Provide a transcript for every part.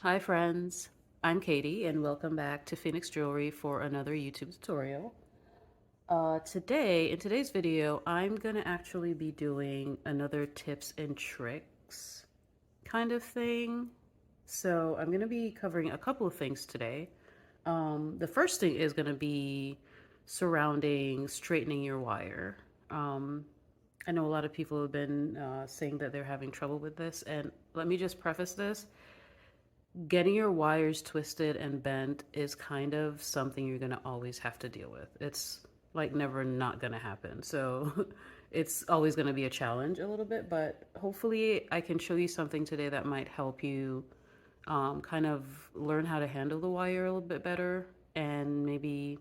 Hi friends, I'm Katie and welcome back to Phoenix Jewelry for another YouTube tutorial. In today's video, I'm gonna actually be doing another tips and tricks kind of thing. So I'm gonna be covering a couple of things today. The first thing is gonna be surrounding straightening your wire. I know a lot of people have been saying that they're having trouble with this, and let me just preface this. Getting your wires twisted and bent is kind of something you're going to always have to deal with. It's like never not going to happen. So it's always going to be a challenge a little bit, but hopefully I can show you something today that might help you kind of learn how to handle the wire a little bit better and maybe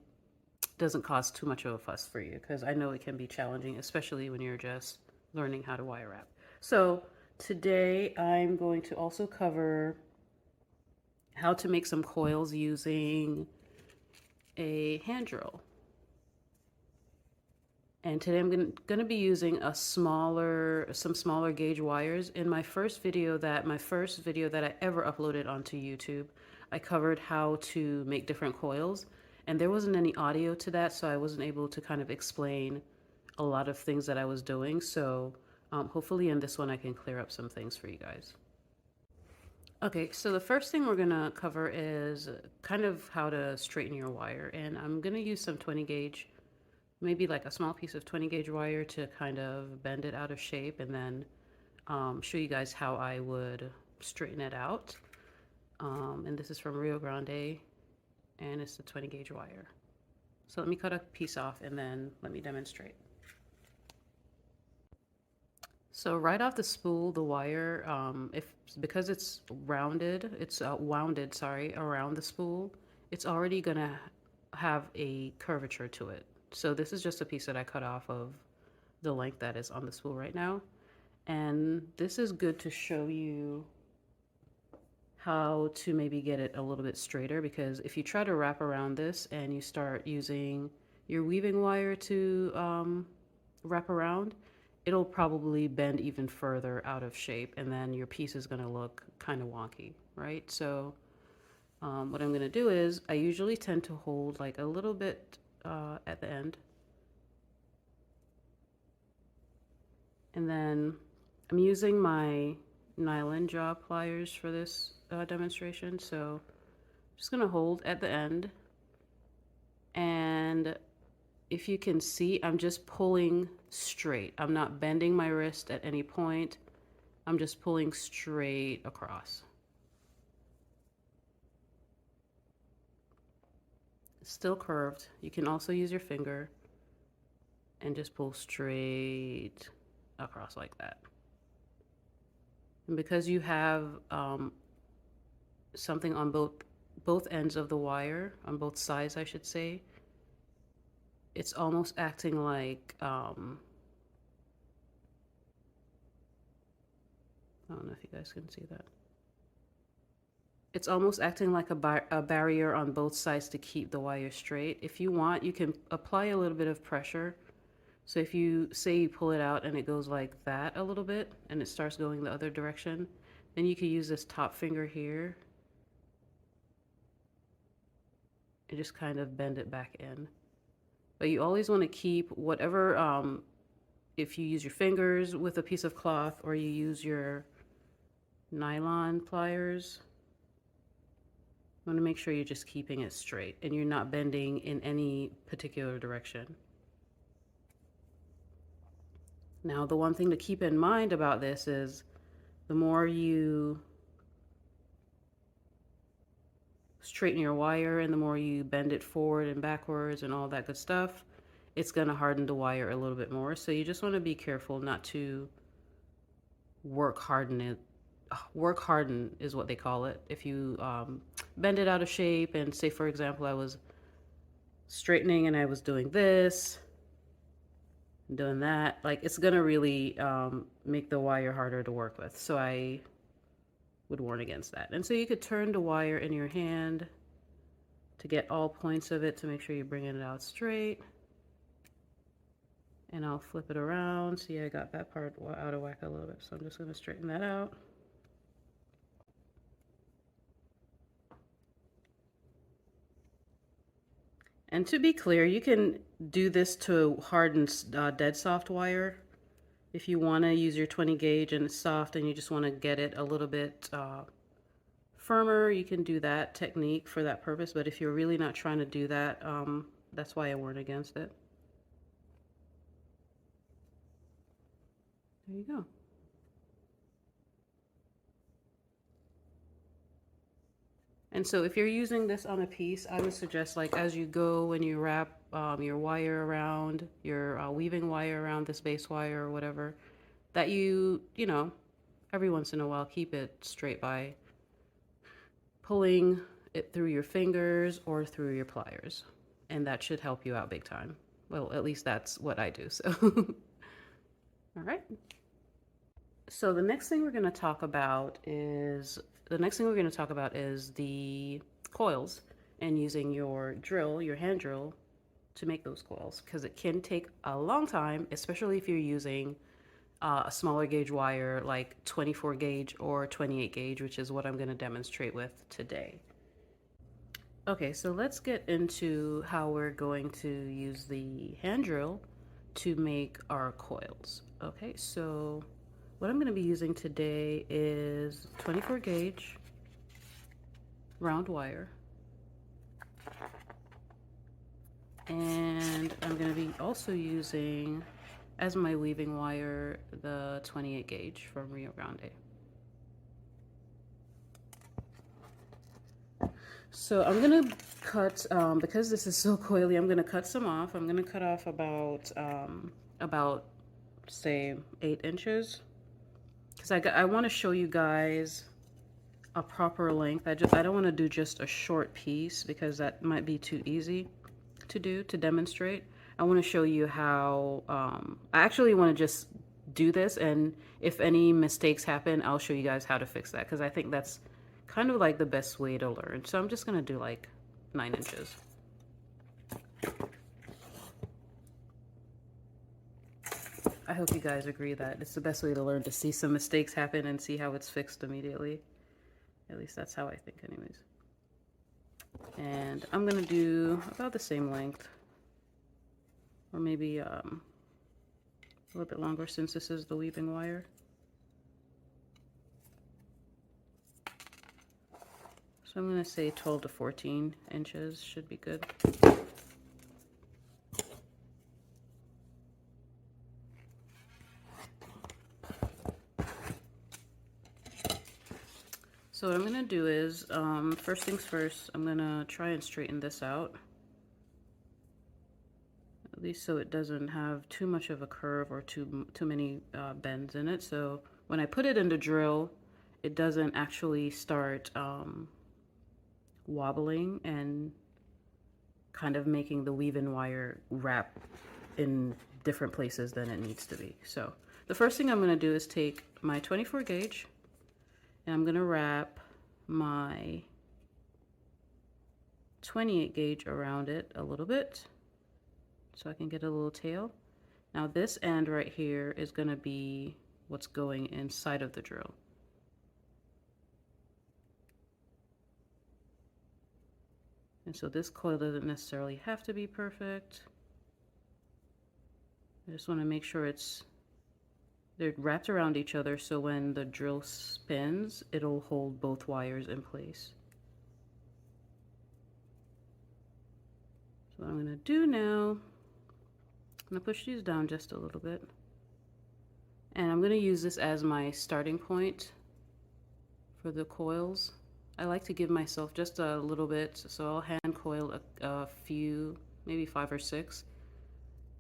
doesn't cause too much of a fuss for you because I know it can be challenging, especially when you're just learning how to wire wrap. So today I'm going to also cover how to make some coils using a hand drill. And today I'm going to be using some smaller gauge wires. In my first video that I ever uploaded onto YouTube, I covered how to make different coils, and there wasn't any audio to that, so I wasn't able to kind of explain a lot of things that I was doing. So hopefully in this one I can clear up some things for you guys. Okay, so the first thing we're gonna cover is kind of how to straighten your wire, and I'm gonna use some 20 gauge, maybe like a small piece of 20 gauge wire to kind of bend it out of shape, and then show you guys how I would straighten it out. And this is from Rio Grande, and it's the 20 gauge wire. So let me cut a piece off and then let me demonstrate. So right off the spool, the wire, because it's rounded, it's wounded, sorry, around the spool, it's already gonna have a curvature to it. So this is just a piece that I cut off of the length that is on the spool right now. And this is good to show you how to maybe get it a little bit straighter, because if you try to wrap around this and you start using your weaving wire to wrap around, it'll probably bend even further out of shape, and then your piece is going to look kind of wonky, right? So what I'm going to do is I usually tend to hold like a little bit at the end, and then I'm using my nylon jaw pliers for this demonstration. So I'm just going to hold at the end, and if you can see, I'm just pulling straight. I'm not bending my wrist at any point. I'm just pulling straight across. Still curved. You can also use your finger and just pull straight across like that. And because you have something on both ends of the wire, on both sides I should say, it's almost acting like, I don't know if you guys can see that. It's almost acting like a barrier on both sides to keep the wire straight. If you want, you can apply a little bit of pressure. So if you say you pull it out and it goes like that a little bit and it starts going the other direction, then you can use this top finger here and just kind of bend it back in. But you always want to keep whatever, if you use your fingers with a piece of cloth or you use your nylon pliers, you want to make sure you're just keeping it straight and you're not bending in any particular direction. Now, the one thing to keep in mind about this is the more you straighten your wire and the more you bend it forward and backwards and all that good stuff, it's going to harden the wire a little bit more. So you just want to be careful not to work harden it. Work harden is what they call it. If you bend it out of shape and say, for example, I was straightening and I was doing this, doing that, like it's gonna really make the wire harder to work with. So I would warn against that. And so you could turn the wire in your hand to get all points of it to make sure you're bringing it out straight. And I'll flip it around. See, I got that part out of whack a little bit, so I'm just gonna straighten that out. And to be clear, you can do this to harden dead soft wire. If you want to use your 20 gauge and it's soft and you just want to get it a little bit firmer, you can do that technique for that purpose. But if you're really not trying to do that, that's why I warn against it. There you go. And so if you're using this on a piece, I would suggest, like, as you go, when you wrap your wire around, your weaving wire around this base wire or whatever, that you know, every once in a while, keep it straight by pulling it through your fingers or through your pliers. And that should help you out big time. Well, at least that's what I do, so. All right. So the next thing we're going to talk about is the coils and using your drill, your hand drill, to make those coils, because it can take a long time, especially if you're using a smaller gauge wire like 24 gauge or 28 gauge, which is what I'm going to demonstrate with today. Okay, so let's get into how we're going to use the hand drill to make our coils. Okay, so what I'm going to be using today is 24 gauge round wire. And I'm going to be also using, as my weaving wire, the 28 gauge from Rio Grande. So I'm going to cut, because this is so coily, I'm going to cut some off. I'm going to cut off about say 8 inches. Because I want to show you guys a proper length. I don't want to do just a short piece because that might be too easy to demonstrate. I want to show you how, I actually want to just do this, and if any mistakes happen, I'll show you guys how to fix that, because I think that's kind of like the best way to learn. So I'm just going to do like 9 inches. I hope you guys agree that it's the best way to learn, to see some mistakes happen and see how it's fixed immediately. At least that's how I think anyways. And I'm going to do about the same length, or maybe a little bit longer since this is the weaving wire. So I'm going to say 12 to 14 inches should be good. So what I'm going to do is, first things first, I'm going to try and straighten this out. At least so it doesn't have too much of a curve or too many bends in it. So when I put it in the drill, it doesn't actually start wobbling and kind of making the weave-in wire wrap in different places than it needs to be. So the first thing I'm going to do is take my 24 gauge, and I'm going to wrap my 28 gauge around it a little bit so I can get a little tail. Now this end right here is going to be what's going inside of the drill. And so this coil doesn't necessarily have to be perfect. I just want to make sure they're wrapped around each other, so when the drill spins, it'll hold both wires in place. So what I'm going to do now, I'm going to push these down just a little bit. And I'm going to use this as my starting point for the coils. I like to give myself just a little bit, so I'll hand coil a few, maybe 5 or 6,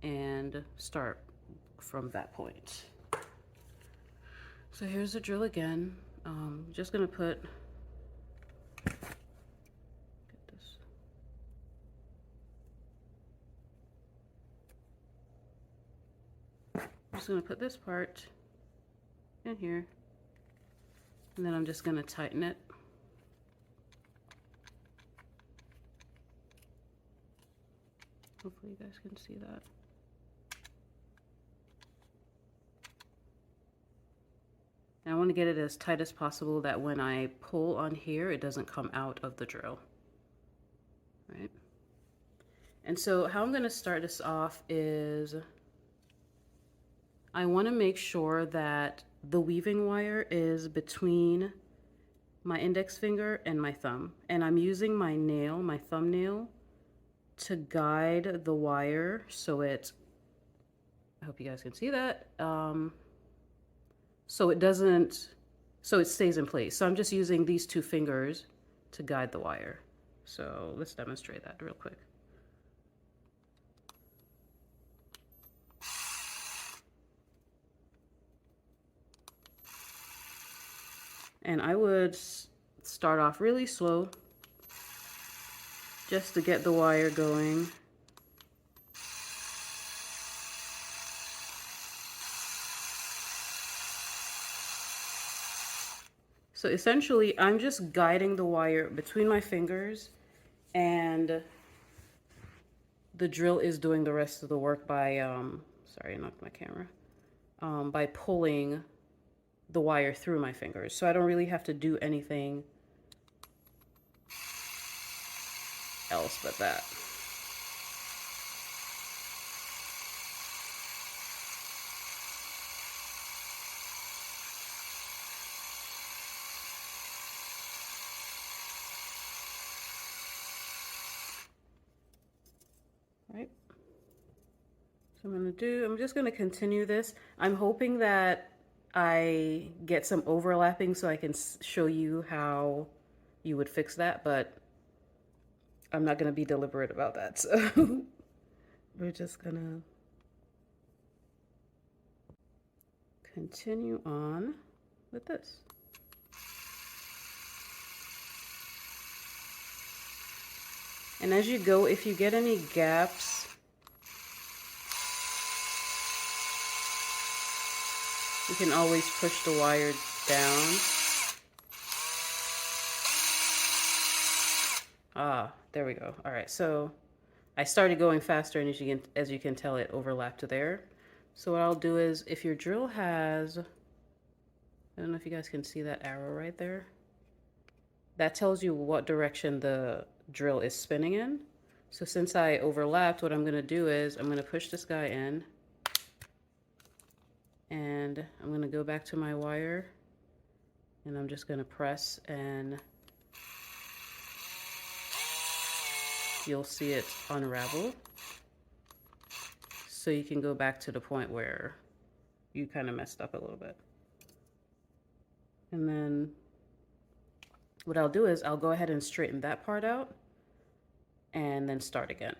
and start from that point. So here's the drill again. Just gonna put, get this. I'm just gonna put this part in here, and then I'm just gonna tighten it. Hopefully you guys can see that. And I want to get it as tight as possible that when I pull on here, it doesn't come out of the drill. Right? And so how I'm going to start this off is I want to make sure that the weaving wire is between my index finger and my thumb. And I'm using my nail, my thumbnail, to guide the wire so it, I hope you guys can see that, so it doesn't, so it stays in place. So I'm just using these two fingers to guide the wire. So let's demonstrate that real quick. And I would start off really slow just to get the wire going. So essentially, I'm just guiding the wire between my fingers, and the drill is doing the rest of the work by, sorry, I knocked my camera, by pulling the wire through my fingers. So I don't really have to do anything else but that. Right? So I'm just gonna continue this. I'm hoping that I get some overlapping so I can show you how you would fix that, but I'm not gonna be deliberate about that. So we're just gonna continue on with this. And as you go, if you get any gaps, you can always push the wire down. Ah, there we go. All right, so I started going faster, and as you can tell, it overlapped to there. So what I'll do is, if your drill has, I don't know if you guys can see that arrow right there. That tells you what direction the drill is spinning in. So since I overlapped, what I'm gonna do is I'm gonna push this guy in, and I'm gonna go back to my wire, and I'm just gonna press, and you'll see it unravel. So you can go back to the point where you kind of messed up a little bit. And then what I'll do is I'll go ahead and straighten that part out and then start again.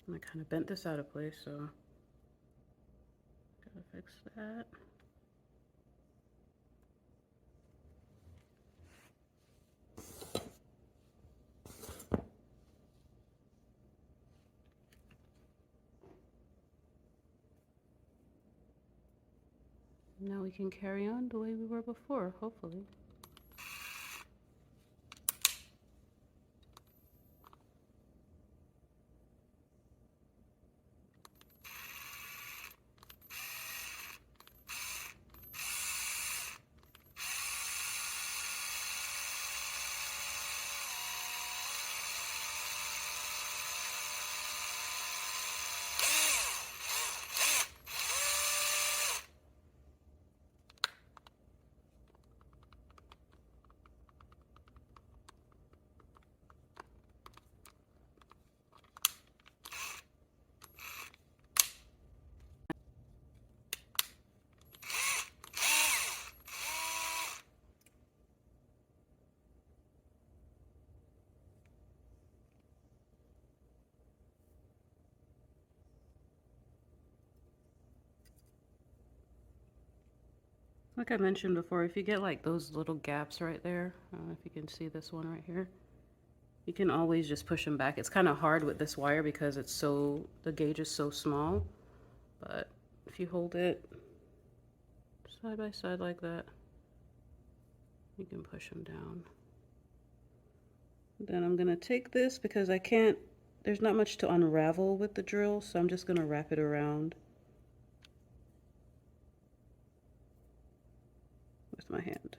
And I kind of bent this out of place, so gotta fix that. Now we can carry on the way we were before, hopefully. Like I mentioned before, if you get like those little gaps right there, I don't know if you can see this one right here, you can always just push them back. It's kind of hard with this wire because the gauge is so small, but if you hold it side by side like that, you can push them down. Then I'm gonna take this because I can't, there's not much to unravel with the drill, so I'm just gonna wrap it around with my hand.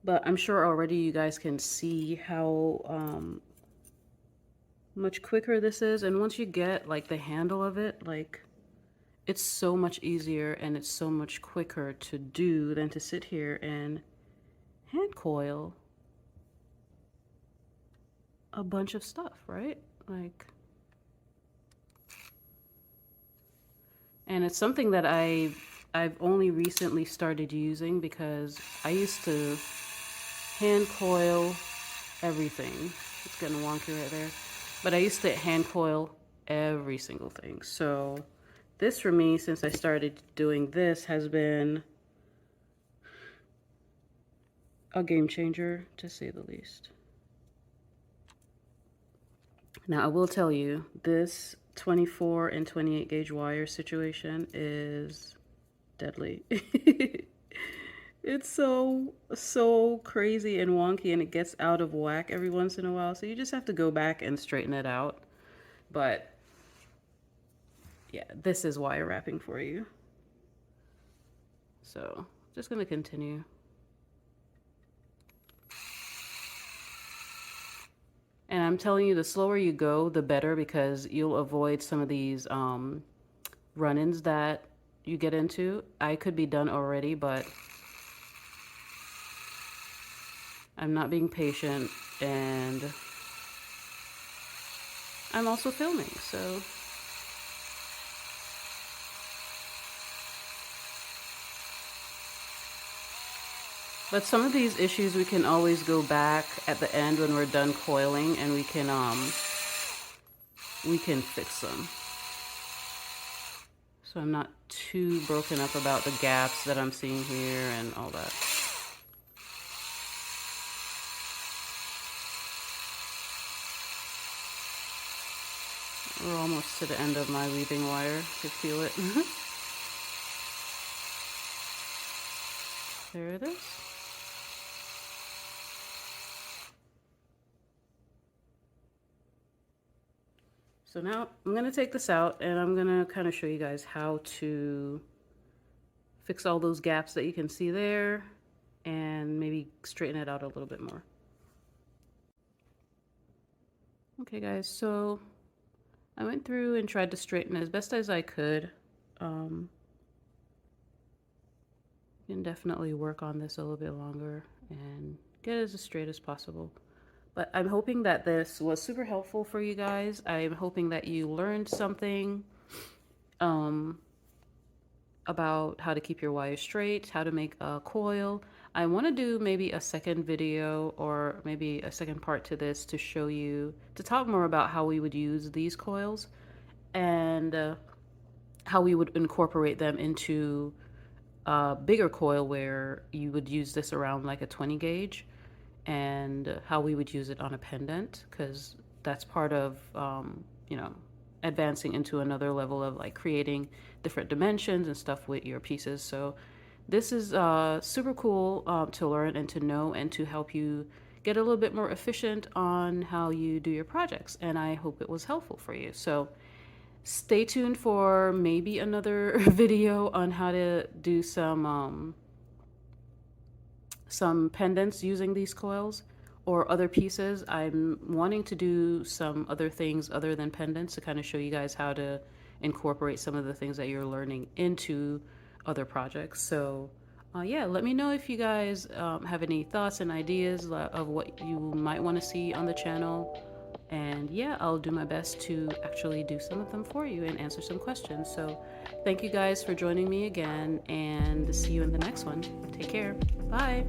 But I'm sure already you guys can see how much quicker this is. And once you get like the handle of it, like it's so much easier and it's so much quicker to do than to sit here and hand coil a bunch of stuff, right? Like, and it's something that I've only recently started using because I used to hand coil everything. It's getting wonky right there. But I used to hand coil every single thing. So this for me, since I started doing this, has been a game changer, to say the least. Now I will tell you, this 24 and 28 gauge wire situation is deadly. It's so crazy and wonky, and it gets out of whack every once in a while, so you just have to go back and straighten it out. But yeah, this is wire wrapping for you. So just gonna continue. And I'm telling you, the slower you go, the better, because you'll avoid some of these run-ins that you get into. I could be done already, but I'm not being patient, and I'm also filming, so. But some of these issues we can always go back at the end when we're done coiling, and we can fix them. So I'm not too broken up about the gaps that I'm seeing here and all that. We're almost to the end of my weaving wire. I can feel it. There it is. So now I'm going to take this out, and I'm going to kind of show you guys how to fix all those gaps that you can see there and maybe straighten it out a little bit more. Okay guys, so I went through and tried to straighten as best as I could. You can definitely work on this a little bit longer and get it as straight as possible. But I'm hoping that this was super helpful for you guys. I'm hoping that you learned something about how to keep your wire straight, how to make a coil. I want to do maybe a second video or maybe a second part to this to show you, to talk more about how we would use these coils and how we would incorporate them into a bigger coil where you would use this around like a 20 gauge, and how we would use it on a pendant, because that's part of you know, advancing into another level of like creating different dimensions and stuff with your pieces. So this is super cool to learn and to know, and to help you get a little bit more efficient on how you do your projects, and I hope it was helpful for you. So stay tuned for maybe another video on how to do some pendants using these coils or other pieces. I'm wanting to do some other things other than pendants to kind of show you guys how to incorporate some of the things that you're learning into other projects. So yeah, let me know if you guys have any thoughts and ideas of what you might want to see on the channel. And yeah, I'll do my best to actually do some of them for you and answer some questions. So thank you guys for joining me again, and see you in the next one. Take care. Bye.